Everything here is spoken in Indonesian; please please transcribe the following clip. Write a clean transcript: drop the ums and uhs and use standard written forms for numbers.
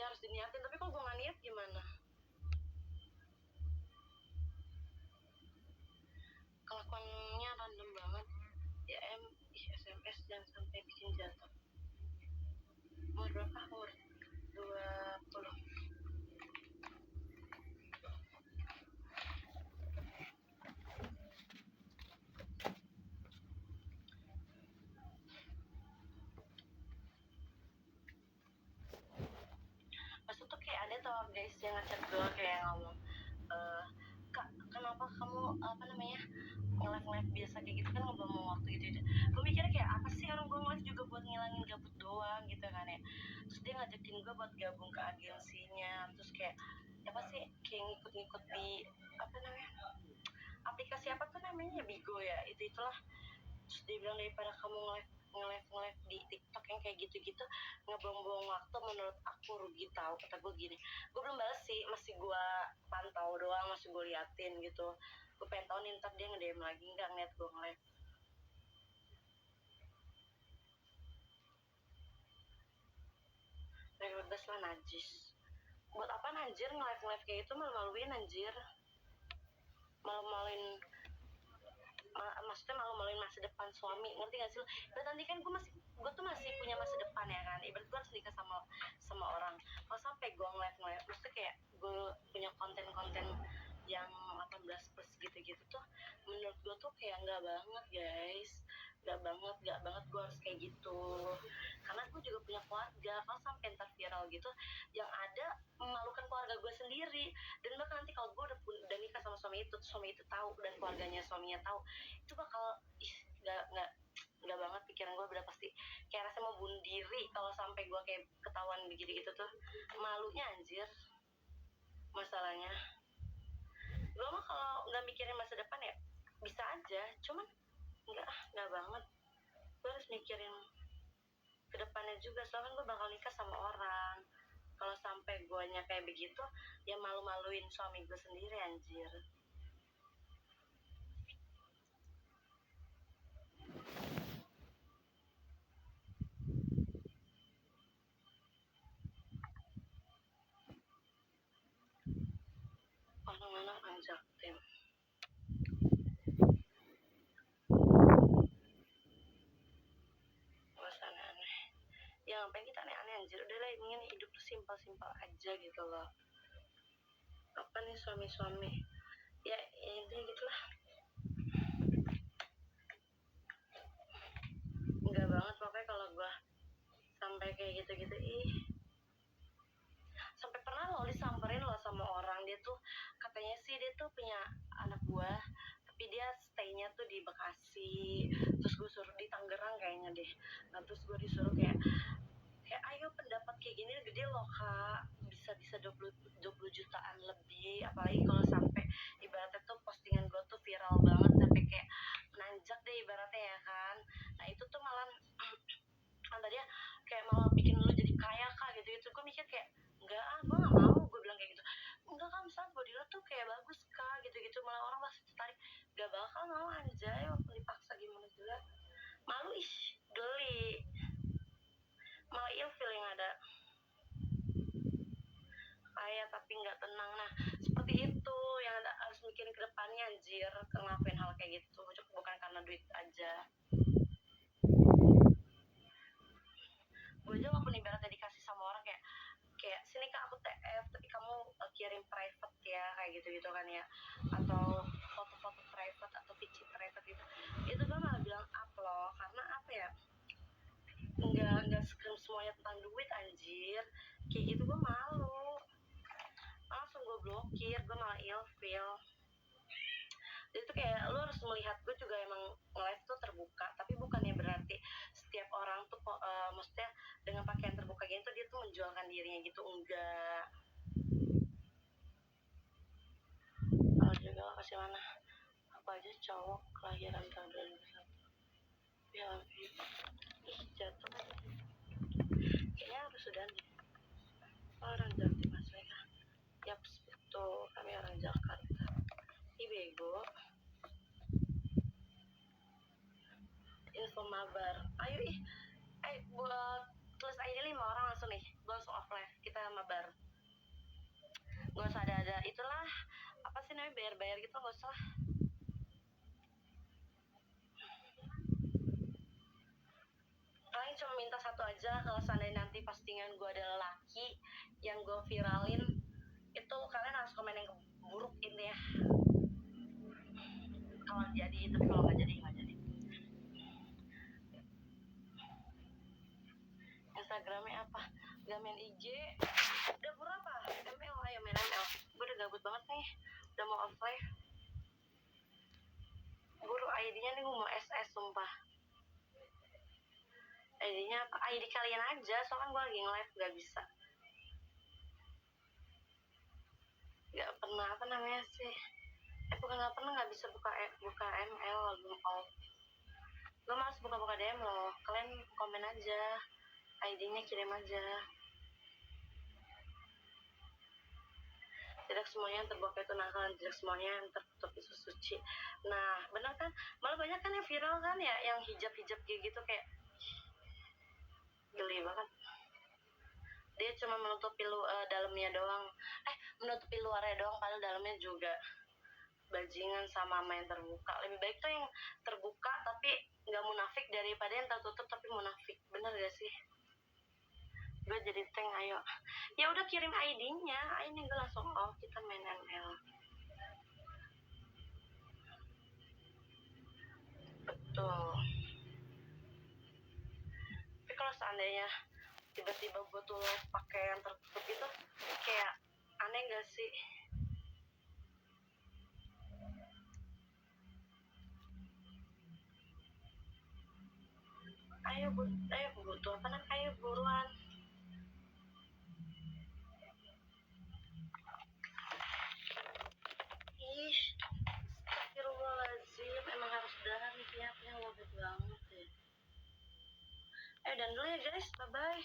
Iya harus diniatin, tapi kalau gue nggak niat gimana? Kelakuannya random banget. Ya SMS jangan sampai bikin jatuh. Umur berapa? Umur 20. Pas itu kayak ada tau guys yang ngechat gue kayak ngomong, Kak, kenapa kamu nge-live biasa kayak gitu kan ngebuang waktu gitu. Gue mikirnya kayak apa sih, orang gue nge-live juga buat ngilangin gabut doang gitu kan ya. Terus dia ngajakin gue buat gabung ke agensinya, terus kayak apa sih, kayak ngikut-ngikut di aplikasi apa tuh namanya, Bigo ya, itulah. Terus dia bilang daripada kamu nge-live di TikTok yang kayak gitu-gitu ngebuang-buang waktu, menurut aku rugi tahu, kata gue gini. Gue belum balas sih, masih gue pantau doang, masih gue liatin gitu. Gue pengen tau nih ntar dia nge-DM lagi nggak ngeliat gue nge-live. Bebas lah, najis. Buat apa anjir nge-live kayak itu, malu-maluin anjir. Malu-maluin, maksudnya malu-maluin masa depan suami, ngerti gak sih lo? Dan nanti kan gue tuh masih punya masa depan ya kan, ibarat gue harus nikah sama orang. Kalau sampai gue ngeliat maksudnya kayak gue punya konten-konten yang 18 plus gitu-gitu tuh, menurut gue tuh kayak nggak banget guys, nggak banget gue harus kayak gitu. Karena gue juga punya keluarga. Kalau sampai ntar viral gitu, yang ada memalukan keluarga gue sendiri. Dan bahkan nanti kalau gue udah nikah sama suami itu tahu, dan keluarganya suaminya tahu, itu bakal nggak banget. Pikiran gue udah pasti kayak rasa mau bunuh diri kalau sampai gue kayak ketahuan begitu tuh. Malunya anjir. Masalahnya gue mah kalau nggak mikirin masa depan ya bisa aja, cuman nggak banget. Gue harus mikirin kedepannya juga, soalnya kan gue bakal nikah sama orang. Kalau sampai guanya kayak begitu, ya malu-maluin suami gue sendiri anjir. Mana-mana anjak tim. Bosan aneh. Ya ngapain kita aneh-aneh anjir, udah lah, ingin hidup tuh simpel-simpel aja gitu loh. Apa nih suami-suami, ya intinya gitulah. Enggak banget pokoknya kalau gue sampai kayak gitu-gitu. Sampai pernah lo disamperin lo sama orang, dia tuh katanya sih dia tuh punya anak buah, tapi dia stay-nya tuh di Bekasi. Terus gue suruh di Tangerang kayaknya deh. Nah terus gue disuruh kayak ayo, pendapat kayak gini gede loh kak, bisa 20 jutaan lebih. Apalagi kalau sampai ibaratnya tuh postingan gue tuh viral banget sampai kayak nanjak deh ibaratnya ya kan. Nah itu tuh malah kata dia kayak malah bikin lu jadi kaya kak gitu. Gue mikir kayak enggak, gue nggak mau. Gue bilang kayak gitu, enggak kan, misalnya body lo tuh kayak bagus kak gitu, malah orang pasti tertarik. Gak bakal mau anjay, walaupun dipaksa gimana juga. Malu, geli, malah ilfil yang ada. Kaya tapi nggak tenang. Nah seperti itu yang ada, harus mikirin ke depannya anjir, ngelakuin hal kayak gitu bukan karena duit aja. Gue aja walaupun ibaratnya dikasih sama orang kayak sini kak aku TF, tapi kamu kirim private ya, kayak gitu kan ya, atau foto-foto private atau PC private gitu, itu gue malah bilang up loh. Karena apa ya, nggak semuanya tentang duit anjir. Kayak gitu gue malu, langsung gue blokir. Gue malah ilfil. Jadi tuh kayak lo harus melihat gue juga emang nge-live tuh terbuka, tapi bukannya berarti setiap orang tuh maksudnya dengan pakaian terbuka gitu dia tuh menjualkan dirinya gitu, enggak. Kalau juga lah kasih mana, apa aja cowok kelahiran tahun 2001 ya jatuh kayaknya harus sudah nih. Orang Jakarta mas mereka. Yaps, betul, kami orang Jakarta. Bego. Info mabar. Ayo buat tulis aja 5 orang langsung nih. Gue langsung offline. kita mabar. Gak usah ada itulah apa sih namanya bayar gitu, gak usah. Paling cuma minta satu aja, kalau seandainya nanti postingan gue adalah laki yang gue viralin, itu kalian harus komen yang buruk intinya. Kalau jadi, tapi kalau nggak jadi nggak jadi. Instagramnya apa? Gak main IG. Udah berapa? ML, ayo main ML. Gue udah gabut banget nih, udah mau off live. Guru ID-nya nih gue mau SS sumpah. ID-nya apa? ID kalian aja, soalnya gue lagi nge-live gak bisa. Gak pernah apa namanya sih? Bukan gak pernah, gak bisa buka ML, belum off. Gue males buka DM loh. Kalian komen aja, ID-nya kirim aja. Tidak semuanya yang terbuka itu nakal, tidak semuanya yang tertutup itu suci. Nah, benar kan? Malah banyak kan yang viral kan ya, yang hijab-hijab kayak gitu, kayak geli banget. Dia cuma menutupi dalamnya doang. Menutupi luarnya doang, padahal dalamnya juga bajingan sama yang terbuka. Lebih baik tuh yang terbuka tapi nggak munafik daripada yang tertutup tapi munafik. Bener gak sih? Gue jadi tank, ayo. Ya udah kirim ID-nya, ini gue langsung off, kita main ML. Betul. Tapi kalau seandainya tiba-tiba gue tuh pakai yang tertutup itu, kayak aneh gak sih? Ayo butuh apa namanya? Ayo buruan. Ih, astagfirullahaladzim, emang harus dan tiapnya wabut banget ya. Dan dulu ya guys, bye bye.